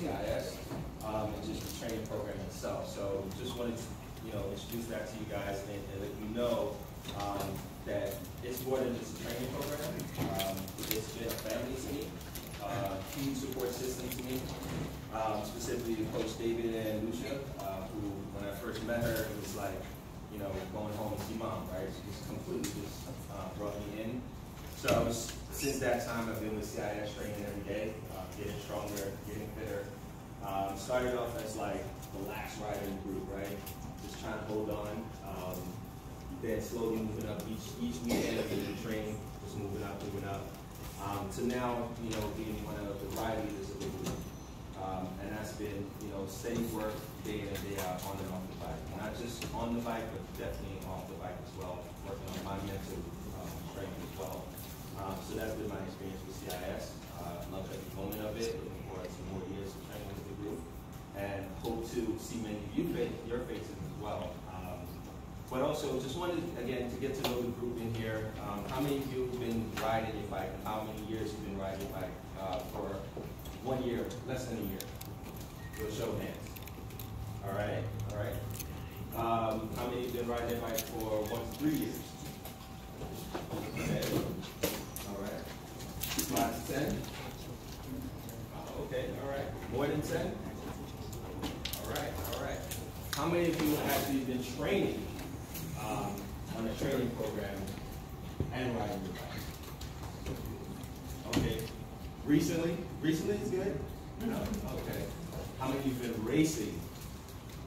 CIS and just the training program itself. So just wanted to introduce that to you guys and let you know that it's more than just a training program. It's been a family to me, huge support system to me, specifically Coach David and Lucia, who when I first met her, it was like, going home to see mom, right? She just completely brought me in. So since that time, I've been with CIS training every day, getting stronger, getting fitter. Started off as like the last rider in the group, right? Just trying to hold on. Then slowly moving up each weekend of the training, just moving up. To now, being one of the ride leaders of the group. And that's been, steady work day in and day out on and off the bike. Not just on the bike, but definitely off the bike as well, working on my mental strength as well. So that's been my experience with CIS. Love every moment of it. Looking forward to more years of training with the group. And hope to see many of your faces as well. But also, just wanted, again, to get to know the group in here. How many of you have been riding your bike? And how many years you've been riding your bike for 1 year, less than a year? So show of hands. All right. How many have been riding their bike for 1 to 3 years? Okay. All right. 5 to 10? Okay, all right. More than 10? All right. How many of you have actually been training on a training program and riding your bike? Okay. Recently? Recently is good? No? Okay. How many of you have been racing?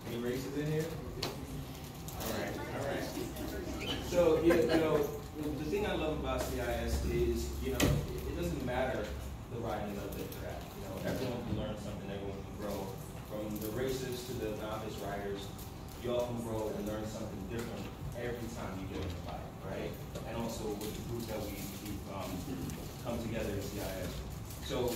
Any races in here? All right. So, the thing I love about CIS is, it doesn't matter the riding level that you're at. Everyone can learn something, everyone can grow. From the racers to the novice riders, you all can grow and learn something different every time you get on the bike, right? And also with the group that we've come together in CIS. So,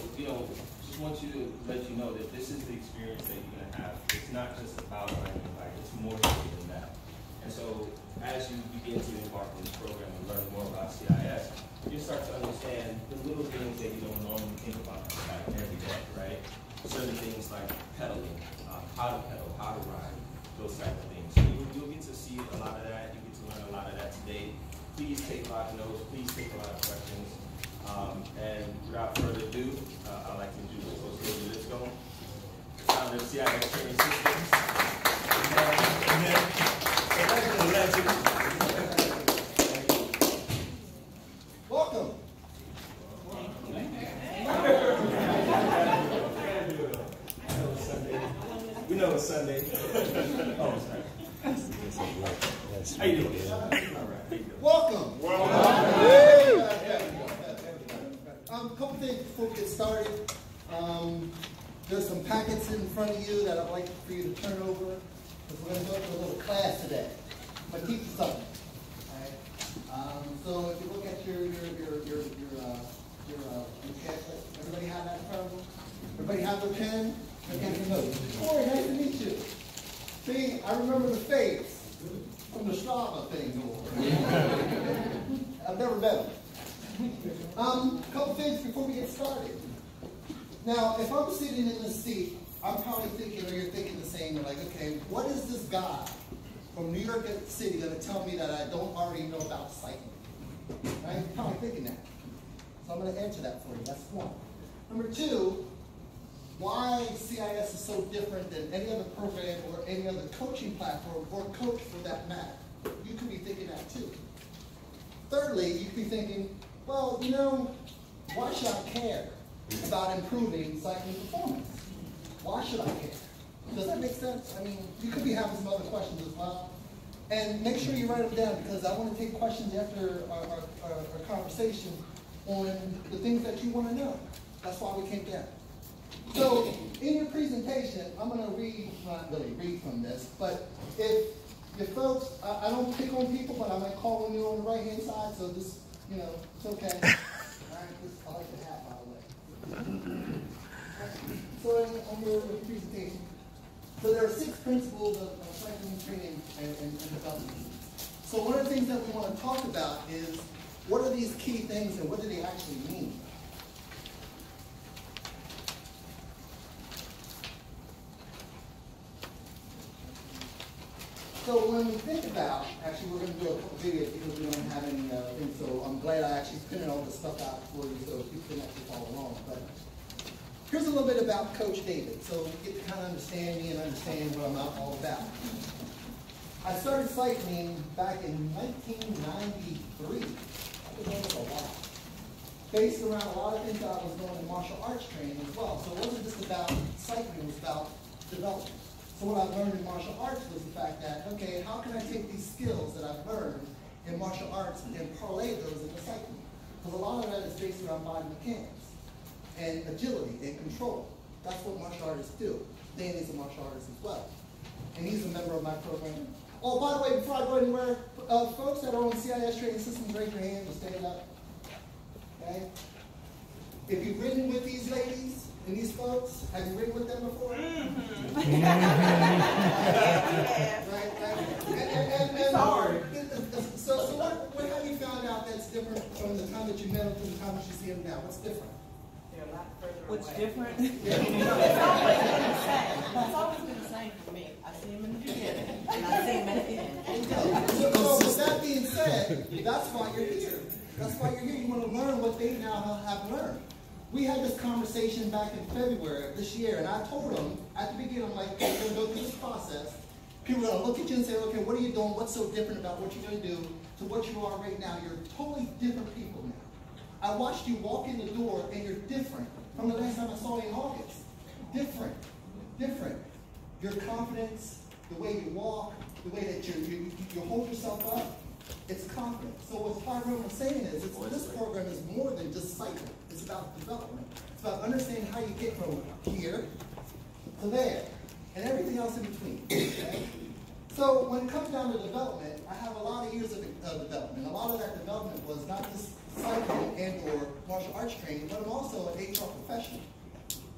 just want you to let you know that this is the experience that you're going to have. It's not just about riding a bike, it's more than that. And so, as you begin to embark on this program and learn more about CIS, you start to understand the little things that you don't normally think about on the bike every day, right? Certain things like pedaling, how to pedal, how to ride, those type of things. So you'll get to see a lot of that. You get to learn a lot of that today. Please take a lot of notes. Please take a lot of questions. And without further ado, I'd like to introduce Coach David Lisco, founder of CIS Training Systems. Welcome. We know it's Sunday. Oh, sorry. How you doing? All right. Welcome. A couple things before we get started. There's some packets in front of you that I'd like for you to turn over, because we're going to go to a little class today. I'm going to teach you something. All right? So if you look at your pamphlet, everybody have that in front of them? Everybody have their pen? Okay, notes. Corey, nice to meet you. See, I remember the face from the Strava thing over. I've never met him. A couple things before we get started. Now, if I'm sitting in this seat, I'm probably thinking, or you're thinking the same, you're like, okay, what is this guy from New York City going to tell me that I don't already know about cycling? Right? You're probably thinking that. So I'm going to answer that for you. That's one. Number two, why CIS is so different than any other program or any other coaching platform or coach for that matter. You could be thinking that too. Thirdly, you could be thinking, well, why should I care about improving cycling performance? Why should I care? Does that make sense? I mean, you could be having some other questions as well. And make sure you write them down, because I want to take questions after our conversation on the things that you want to know. That's why we came down. So, in your presentation, I'm going to not really read from this, but if folks, I don't pick on people, but I might call on you on the right-hand side, so just, it's okay. All right, I like the hat, by the way. So, on your presentation, so there are 6 principles of cycling training and development. So, one of the things that we want to talk about is, what are these key things and what do they actually mean? So when we think about, actually we're going to do a couple videos because we don't have any things, so I'm glad I actually printed all this stuff out for you so you can actually follow along. But here's a little bit about Coach David, so you get to kind of understand me and understand what I'm all about. I started cycling back in 1993. I've been doing this a lot. Based around a lot of things that I was doing in martial arts training as well. So it wasn't just about cycling, it was about development. So what I learned in martial arts was the fact that, okay, how can I take these skills that I've learned in martial arts and parlay those into cycling? Because a lot of that is based around body mechanics and agility and control. That's what martial artists do. Dan is a martial artist as well. And he's a member of my program. Oh, by the way, before I go anywhere, folks that are on CIS training systems, raise your hand and stand up. Okay? If you've ridden with these ladies and these folks, have you ridden with them before? Mm-hmm. So what have you found out that's different from the time that you met them to the time that you see them now? What's different? They're a lot further What's away. different? It's always been the same for me. I see them in the beginning, and I see them at the end. So with that being said, that's why you're here. That's why you're here. You want to learn what they now have learned. We had this conversation back in February of this year, and I told them at the beginning, I'm like, okay, we're going to go through this process. People are going to look at you and say, okay, what are you doing? What's so different about what you're going to do to what you are right now? You're totally different people now. I watched you walk in the door, and you're different from the last time I saw you in August. Different. Different. Your confidence, the way you walk, the way that you hold yourself up, it's confident. So what Tyrone was saying is, this program is more than just cycling. It's about development. It's about understanding how you get from here to there, and everything else in between. Okay? So when it comes down to development, I have a lot of years of development. A lot of that development was not just cycling and or martial arts training, but I'm also an HR professional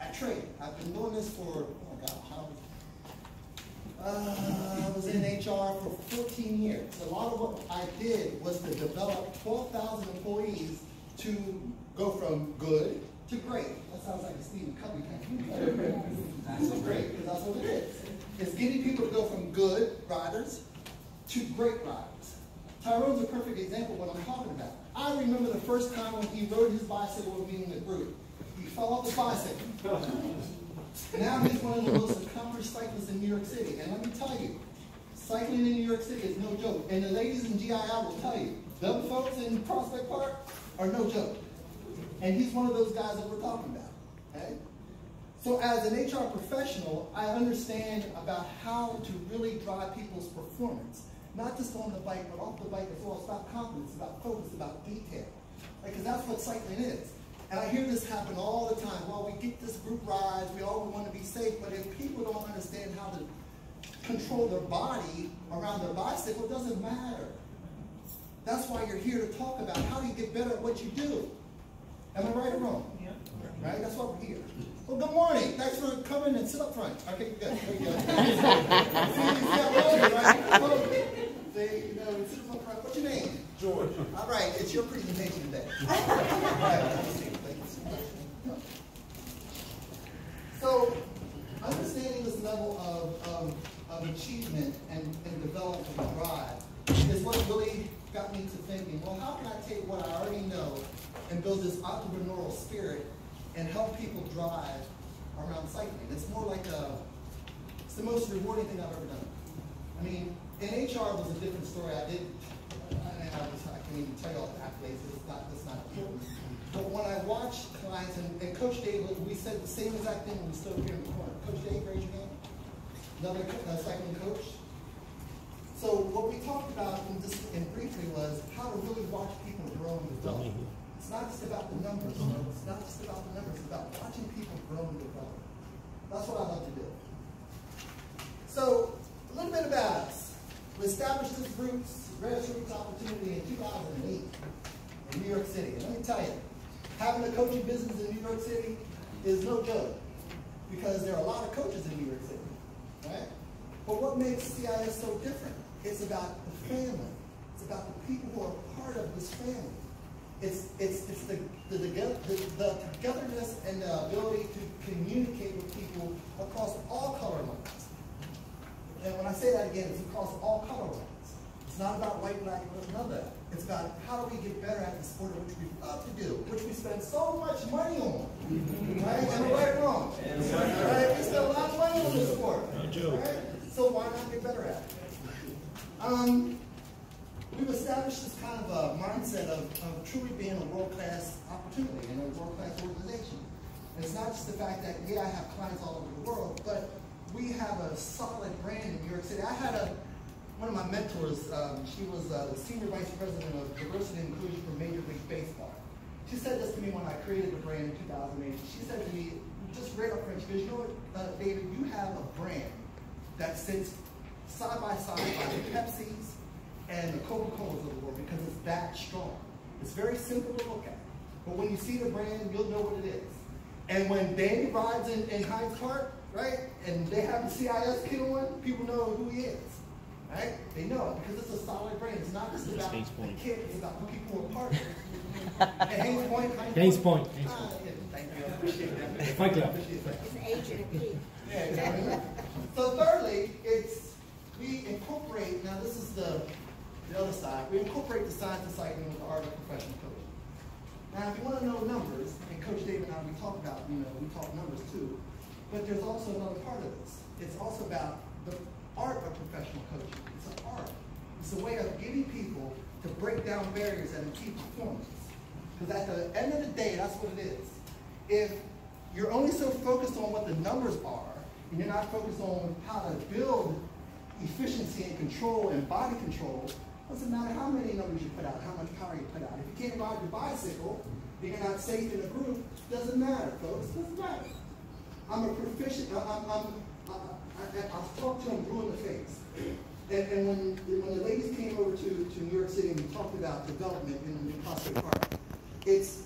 at trade. I've been doing this for, oh my God, I was in HR for 14 years. A lot of what I did was to develop 12,000 employees to go from good to great. That sounds like a Stephen Covey thing. That's great, because that's what it is. It's getting people to go from good riders to great riders. Tyrone's a perfect example of what I'm talking about. I remember the first time when he rode his bicycle with me in the group. He fell off the bicycle. Now he's one of the most accomplished cyclists in New York City. And let me tell you, cycling in New York City is no joke. And the ladies in GII will tell you, them folks in Prospect Park are no joke. And he's one of those guys that we're talking about. Okay? So as an HR professional, I understand about how to really drive people's performance. Not just on the bike, but off the bike as well. It's about confidence, it's about focus, it's about detail. Because that's what cycling is. And I hear this happen all the time. Well, we get this group rides, we all want to be safe, but if people don't understand how to control their body around their bicycle, it doesn't matter. That's why you're here to talk about how do you get better at what you do. Am I right or wrong? Yeah. Right? That's why we're here. Well, good morning. Thanks for coming and sit up front. Okay, good. There you go. Sit up front. What's your name? George. All right, it's your presentation today. All right, so, understanding this level of achievement and development and drive is what really got me to thinking, well, how can I take what I already know and build this entrepreneurial spirit and help people drive around cycling? It's more like it's the most rewarding thing I've ever done. I mean, in HR was a different story. I can't even tell you all the accolades. It's not important. But when I watch clients, and Coach Dave, we said the same exact thing when we stood here in the corner. Coach Dave, raise your hand. Another cycling coach. So what we talked about in briefly was how to really watch people grow and develop. It's not just about the numbers. It's not just about the numbers. It's about watching people grow and develop. That's what I love to do. So a little bit about us. We established this grassroots opportunity in 2008 in New York City. And let me tell you, having a coaching business in New York City is no joke, because there are a lot of coaches in New York City, right? But what makes CIS so different? It's about the family. It's about the people who are part of this family. It's the togetherness and the ability to communicate with people across all color lines. And when I say that again, it's across all color lines. It's not about white, black, none of that. It's about how do we get better at the sport of which we love to do, which we spend so much money on. Right? Am I right or wrong? Right? We spend a lot of money on this sport. Right? So why not get better at it? We've established this kind of a mindset of truly being a world-class opportunity and a world-class organization. And it's not just the fact that, yeah, I have clients all over the world, but we have a solid brand in New York City. I had one of my mentors, she was the Senior Vice President of Diversity and Inclusion for Major League Baseball. She said this to me when I created the brand in 2008. She said to me, just right up front, she goes, you know what, David, you have a brand that sits side by side by the Pepsis and the Coca-Colas of the world because it's that strong. It's very simple to look at. But when you see the brand, you'll know what it is. And when Danny rides in Hyde Park, right, and they have the CIS kit on, people know who he is. Right? They know it because it's a solid brand. It's not just about the kit, it's about the people who are part of it. And Haynes Point. Haynes Point. Thank you. I appreciate that. Fight Club. It's an agent key. Yeah, exactly. So thirdly, we incorporate, now this is the other side, we incorporate the science of cycling with the art of professional coaching. Now if you want to know numbers, and Coach David and I, we talk about, we talk numbers too, but there's also another part of this. It's also about the art of professional coaching. It's an art. It's a way of getting people to break down barriers and achieve performance. Because at the end of the day, that's what it is. If you're only so focused on what the numbers are, and you're not focused on how to build efficiency and control and body control, doesn't matter how many numbers you put out, how much power you put out. If you can't ride your bicycle, if you're not safe in a group, doesn't matter, folks. Doesn't matter. I'm a proficient. I've talked to him blue in the face. And when the ladies came over to New York City and we talked about development in Prospect Park, it's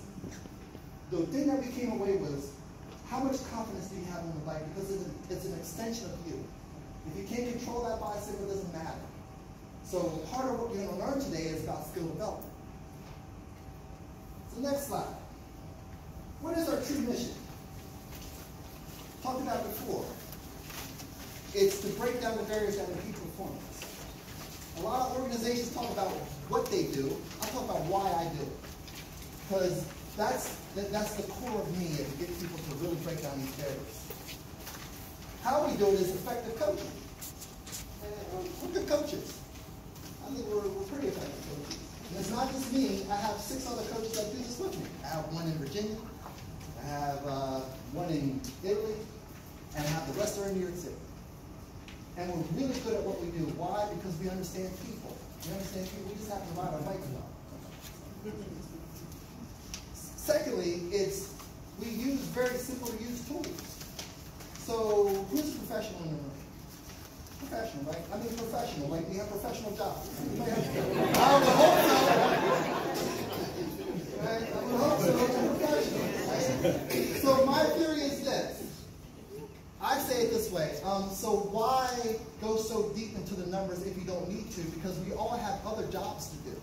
the thing that we came away was how much confidence do you have on the bike, because it's an extension of you. If you can't control that bicycle, it doesn't matter. So part of what we're going to learn today is about skill development. So next slide. What is our true mission? Talked about before. It's to break down the barriers that impede performance. A lot of organizations talk about what they do. I talk about why I do it. Because that's the core of me, is to get people to really break down these barriers. How we do it is effective coaching. We're good coaches. I think we're pretty effective coaches. And it's not just me. I have 6 other coaches that do this with me. I have one in Virginia. I have one in Italy. And I have the rest are in New York City. And we're really good at what we do. Why? Because we understand people. We understand people. We just happen to ride our bikes well. Secondly, we use very simple to use tools. So who's a professional in the room? Professional, right? I mean professional, like we have professional jobs. I would hope so. Right? I would hope so. Professional. Right? So my theory is this. I say it this way. So why go so deep into the numbers if you don't need to? Because we all have other jobs to do.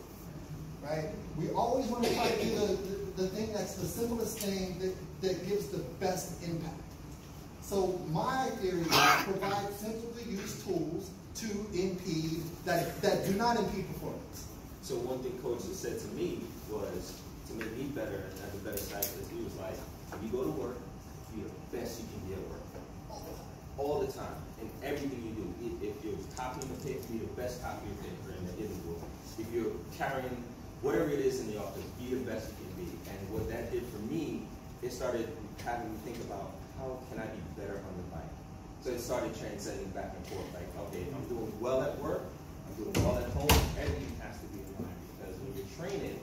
Right? We always want to try to do the thing that's the simplest thing that gives the best impact. So my theory is provide simple to use tools to impede, that do not impede performance. So one thing Coach has said to me was, to make me better as a better cyclist, he was like, if you go to work, be the best you can be at work. All the time, in everything you do. If you're copying the pit, be the best copy of the pit in the individual. If you're carrying whatever it is in the office, be the best you can be. And what that did for me, it started having me think about, how can I be better on the bike? So it started transcending back and forth. Like, okay, if I'm doing well at work, I'm doing well at home, everything has to be in line. Because when you're training,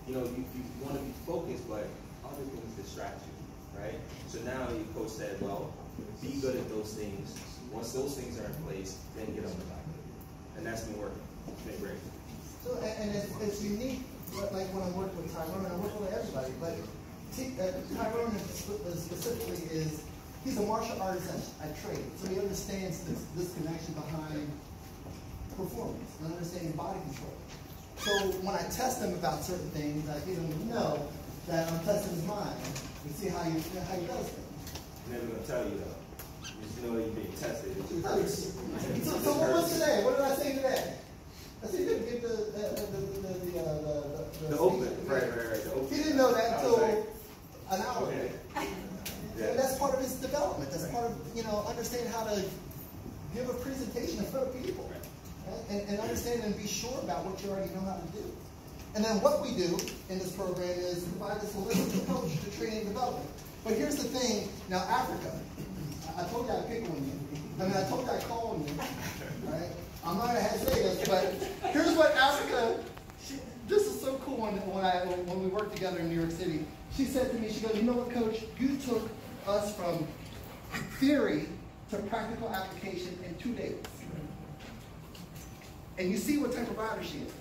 you want to be focused, but other things distract you, right? So now your coach said, well, be good at those things. Once those things are in place, then get on the bike. And that's been working. It's been great. So, and it's unique, like when I'm working with Tyrone, I'm working with everybody, but Tyrone specifically he's a martial artist at trade, so he understands this connection behind performance and understanding body control. So when I test him about certain things, I get him to know that I'm testing his mind and see how he does things. I'm never going to tell you though. Just know you're being tested. So what was today? What did I say today? I said you didn't get the open. Right. The open. He didn't know that until an hour ago. Yeah. And that's part of his development. That's part of, understanding how to give a presentation in front of people. Right? And understand and be sure about what you already know how to do. And then what we do in this program is provide this holistic approach to training and development. But here's the thing. Now, Africa, I told you I'd pick on you. I told you I'd call on you. Right? I'm not going to say this, but here's what Africa, this is so cool when we worked together in New York City. She said to me, she goes, you know what, Coach? You took us from theory to practical application in 2 days. And you see what type of rider she is.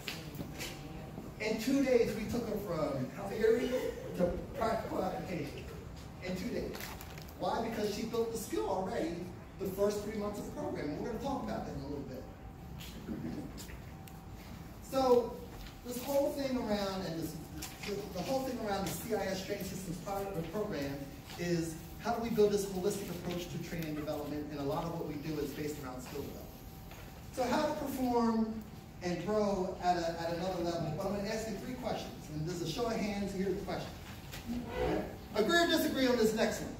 In 2 days, we took her from theory to practical application. In 2 days. Why? Because she built the skill already the first 3 months of the program. And we're going to talk about that in a little bit. So, this whole thing around, and the whole thing around the CIS Training Systems program is how do we build this holistic approach to training and development, and a lot of what we do is based around skill development. So how to perform and grow at another level. Well, I'm going to ask you 3 questions, and there's a show of hands. Here's the question. Agree or disagree on this next one?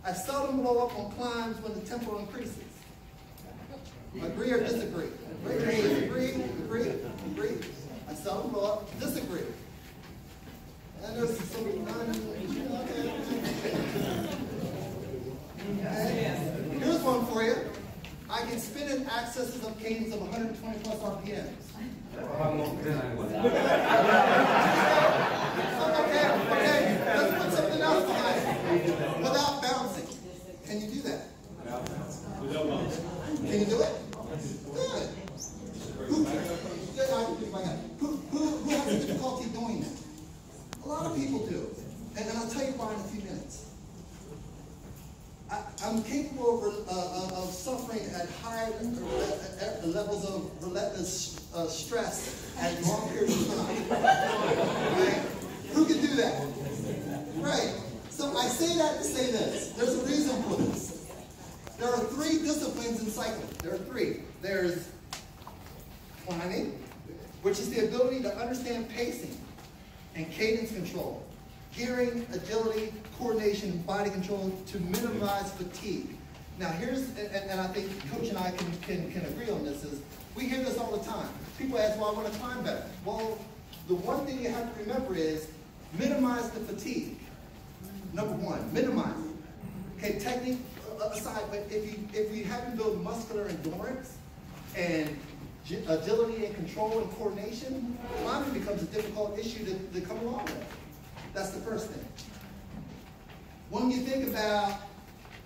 I seldom blow up on climbs when the tempo increases. Agree or disagree? Agree. I seldom blow up. Disagree. And there's some okay. Here's one for you. I can spin in excesses of cadence of 120 plus RPMs. Okay. Let's put something else behind it. Without bouncing. Can you do that? Can you do it? Good. Who has a difficulty doing that? A lot of people do. And I'll tell you why in a few minutes. I'm capable of suffering at high levels of relentless stress at long periods of time. Right? Who can do that? Right. So I say that to say this. There's a reason for this. There are 3 disciplines in cycling. There are 3. There's climbing, which is the ability to understand pacing and cadence control, gearing, agility, coordination, and body control to minimize fatigue. Now here's, and I think Coach and I can agree on this, is we hear this all the time. People ask, well, I want to climb better. Well, the one thing you have to remember is minimize the fatigue. Number 1, minimize it. Okay, technique aside, but if you haven't built muscular endurance and agility and control and coordination, climbing becomes a difficult issue to come along with. That's the first thing. When you think about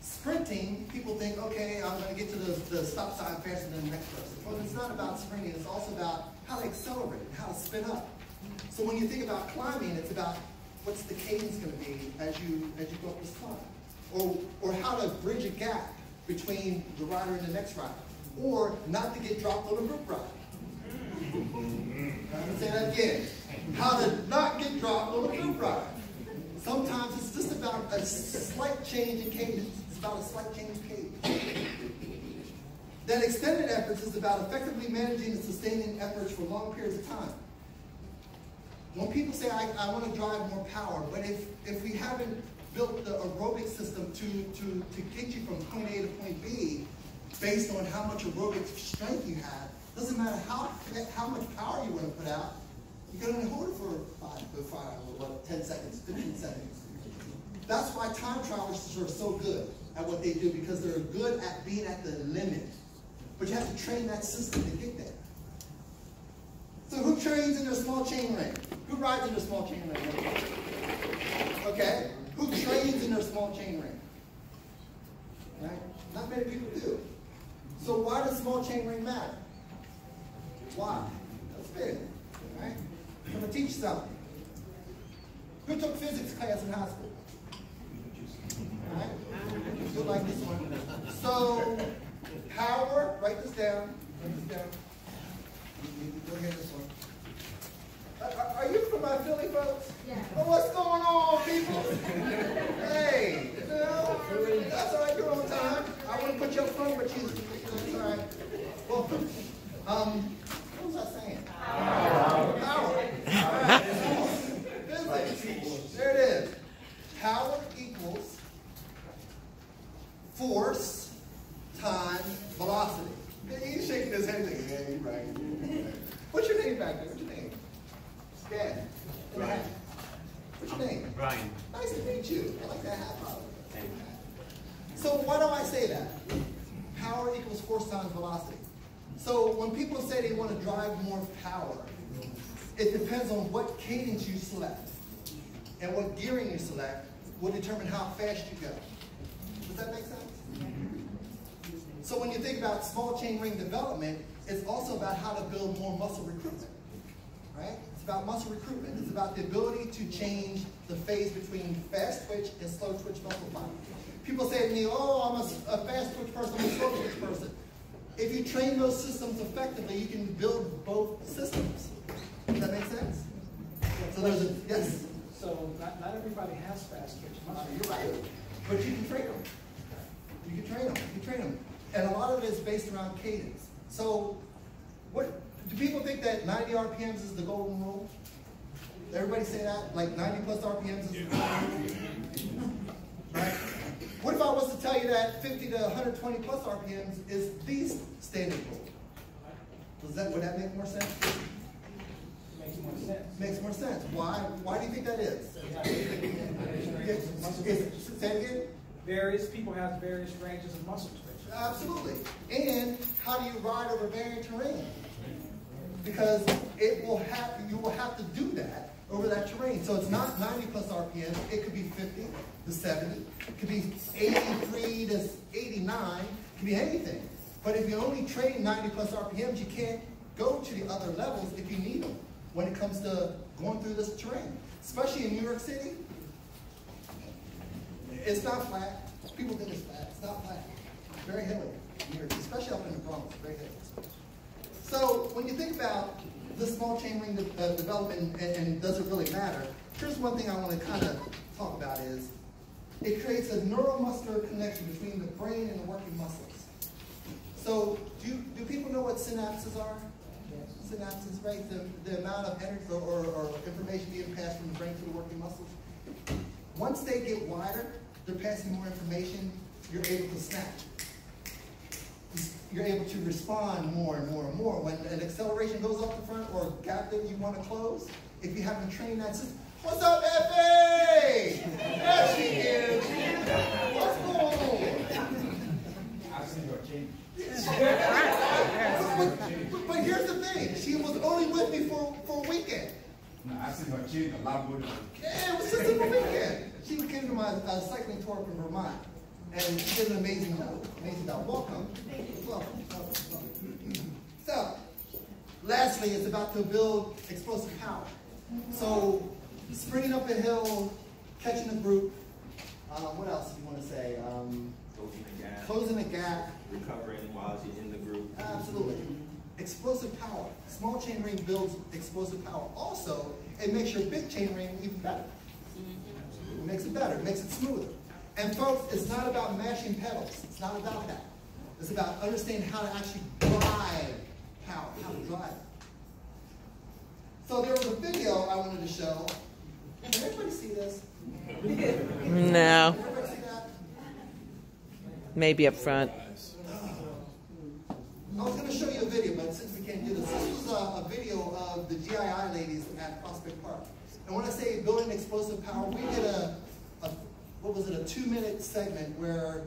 sprinting, people think, okay, I'm going to get to the stop sign faster than the next person. Well, it's not about sprinting. It's also about how to accelerate, how to spin up. So when you think about climbing, it's about what's the cadence going to be as you go up this climb. Or how to bridge a gap between the rider and the next rider. Or not to get dropped on a group ride. I'm going to say that again. How to not get dropped on a group ride. Sometimes it's just about a slight change in cadence. It's about a slight change in cadence. Then extended efforts is about effectively managing and sustaining efforts for long periods of time. When people say, I want to drive more power, but if we haven't built the aerobic system to get you from point A to point B, based on how much aerobic strength you have, doesn't matter how much power you want to put out, you can only hold it for 10 seconds, 15 seconds. That's why time trialists are so good at what they do, because they're good at being at the limit. But you have to train that system to get there. So who trains in their small chain ring? Who rides in their small chain ring? Okay? Who trains in their small chain ring? Right? Not many people do. So why does small chain ring matter? Why? That's big. Right? I'm going to teach you something. Who took physics class in high school? All right? You'll like this one. So, power, write this down. Write this down. Go ahead, this one. Are you from my Philly folks? Yeah. Well, what's going on, people? Hey, you know, that's all right. You're Power equals force times velocity. He's shaking his head like, yeah, you're right. What's your name back there? What's your name? Dan. Ryan. What's your name? Ryan. Nice to meet you. I like that hat, by the way. So why do I say that? Power equals force times velocity. So when people say they want to drive more power, it depends on what cadence you select. And what gearing you select will determine how fast you go. Does that make sense? So when you think about small chain ring development, it's also about how to build more muscle recruitment, right? It's about muscle recruitment. It's about the ability to change the phase between fast twitch and slow twitch muscle fiber. People say to me, oh, I'm a fast twitch person, I'm a slow twitch person. If you train those systems effectively, you can build both systems. Does that make sense? So there's a, yes? So not everybody has fast twitch muscle. You're right. But you can train them. You can train them. You can train them. And a lot of it is based around cadence. So what do people think that 90 RPMs is the golden rule? Everybody say that? Like 90 plus RPMs is the golden rule? Right? What if I was to tell you that 50 to 120 plus RPMs is the standard rule? Would that make more sense? Makes more sense. Makes more sense. Why? Why do you think that is? Say it again? Various people have various ranges of muscle twitch. Absolutely. And how do you ride over varying terrain? Because you will have to do that over that terrain. So it's not 90 plus RPM. It could be 50 to 70. It could be 83 to 89. It could be anything. But if you only train 90 plus RPMs, you can't go to the other levels if you need them when it comes to going through this terrain. Especially in New York City. It's not flat. People think it's flat. It's not flat. It's very hilly, especially up in the Bronx. Very hilly. So when you think about the small chain ring development and does it really matter, here's one thing I want to kind of talk about is it creates a neuromuscular connection between the brain and the working muscles. So do people know what synapses are? Yes. Synapses, right? The amount of energy or information being passed from the brain to the working muscles. Once they get wider, they're passing more information, you're able to snap. You're able to respond more and more and more. When an acceleration goes up the front or a gap that you want to close, if you haven't trained that system, what's up, Effie? There she is. What's going on? I've seen her change. But here's the thing, she was only with me for a weekend. No, I've seen her change a lot more than Yeah, it was just in the weekend. She came to my cycling tour from Vermont, and she did an amazing job. Amazing job. Welcome. Welcome. So, lastly, it's about to build explosive power. So, sprinting up a hill, catching a group. What else do you want to say? Closing a gap. Recovering while you're in the group. Absolutely. Explosive power. Small chain ring builds explosive power. Also, it makes your big chain ring even better. It makes it better. It makes it smoother. And folks, it's not about mashing pedals. It's not about that. It's about understanding how to actually drive power, how to drive it. So there was a video I wanted to show. Can everybody see this? No. Can everybody see that? Maybe up front. I was going to show you a video, but since we can't do this was a video of the GII ladies at Prospect Park. And when I say building explosive power, we did a 2-minute segment where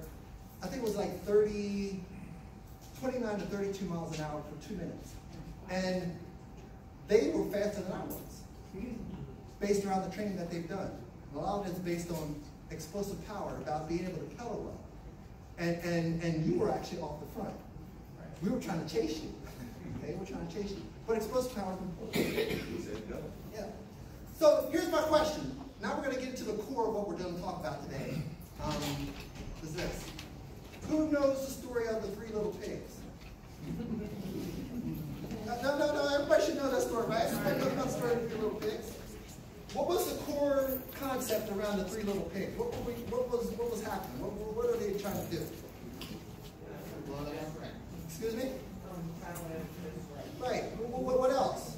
I think it was like 29 to 32 miles an hour for 2 minutes. And they were faster than I was, based around the training that they've done. And a lot of it's based on explosive power, about being able to pedal well. And you were actually off the front. We were trying to chase you. Okay, we're trying to chase you. But explosive power is important. Yeah. So here's my question. Now we're going to get into the core of what we're going to talk about today. Is this. Who knows the story of the 3 little pigs? No, everybody should know that story, right? Everybody knows about the story of the 3 little pigs. What was the core concept around the 3 little pigs? What was happening? What are they trying to do? Excuse me? Right. What else?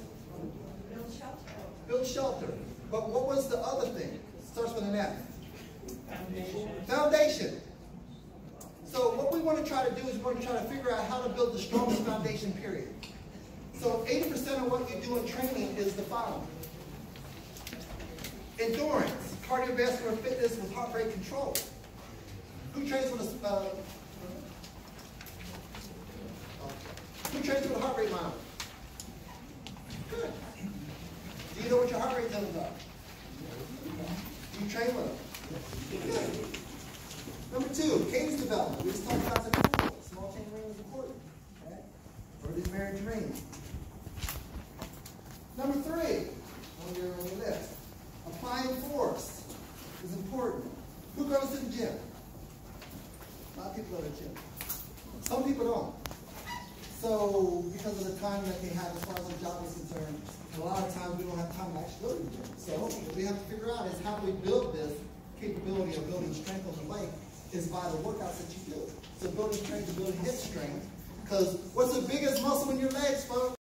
Build shelter. Build shelter. But what was the other thing? Starts with an F. Foundation. So what we want to try to do is we want to try to figure out how to build the strongest foundation, period. So 80% of what you do in training is the following. Endurance, cardiovascular fitness with heart rate control. Who trains with a heart rate monitor? Good. Do you know what your heart rate levels are? Do you train with them? Good. Number 2, cadence development. We just talked about that before. Small chain ring is important. Okay? For these marriage rings. Number 3, on your list, applying force is important. Who goes to the gym? A lot of people go to the gym. Some people don't. So, because of the time that they have as far as their job is concerned, a lot of times we don't have time to actually go to the gym. So, what we have to figure out is how do we build this capability of building strength on the leg is by the workouts that you do. So, building strength and building hip strength. Because what's the biggest muscle in your legs, folks?